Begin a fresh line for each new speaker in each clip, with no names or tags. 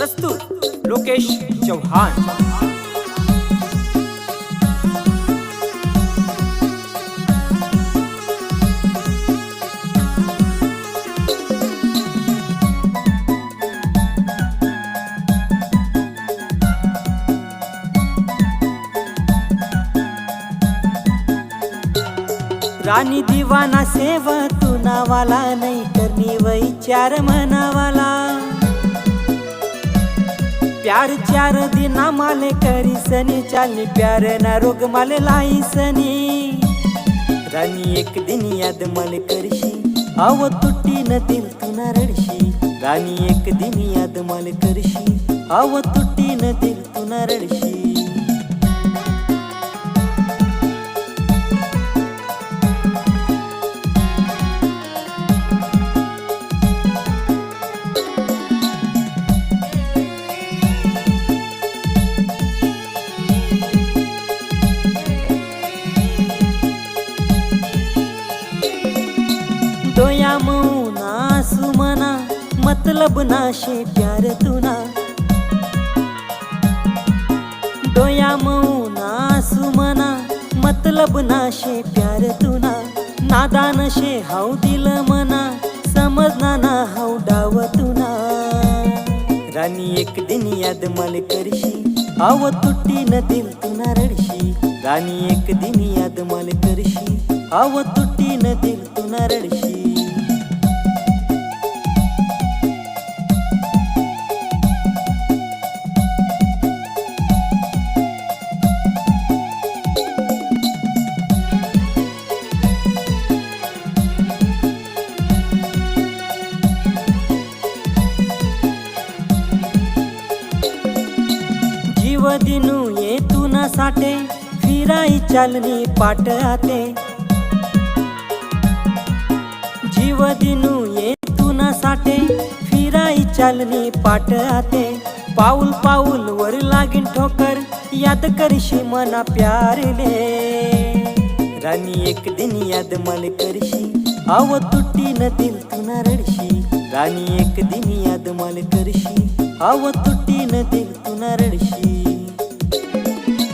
प्रस्तुत लोकेश चौहान। रानी दीवाना सेवा तू नावाला नहीं करनी वही चार मनावाला प्यार चार दिना माले करी सनी चालनी प्यार ना रोग माले लाई सनी रानी एक दिन याद माले करशी आव तुटी न दिल तू ना रडशी रानी एक दिन याद माले करशी आव तुटी न दिल तू ना रडशी। डोया मौना सुमना मतलब नाशे प्यार तुना डोया मौना सुमना मतलब नाशे प्यार तुना नादान शे हाउ दिल मना समजना ना हाउ डाव तुना रानी एक दिन याद मल करशी आव तुटी न दिल तुना रडशी रानी एक दिन याद मल करशी आव तुटी न दिल तुना रडशी। जीव दिनू ये तू ना साठे फिराई चालनी पाट आते जीव दिनू ये तू ना साठे फिराई चालनी पाट आते पाऊल पाऊल वर लागिन ठोकर याद करशी मना प्यार ले रानी एक दिन याद मल करशी आव तुटी न दिल तू ना रडशी रानी एक दिन याद मल करशी आव तुटी न दिल तू ना रडशी।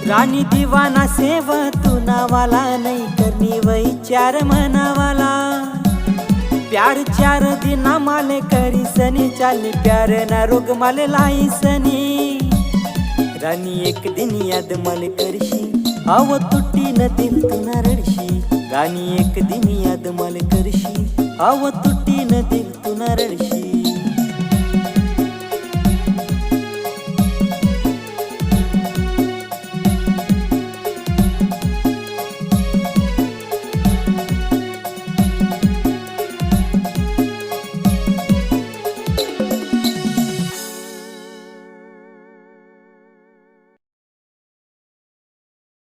रानी दीवाना सेवा तू नावाला नहीं करनी वही चार मनावाला प्यार चार दिना माले करी सनी चालनी प्यार ना रोग माले लाई सनी रानी एक दिन याद मल करशी आव तुटी न दिल तू ना रडशी रानी एक दिन याद मल करशी आव तुटी न दिल तू ना रडशी।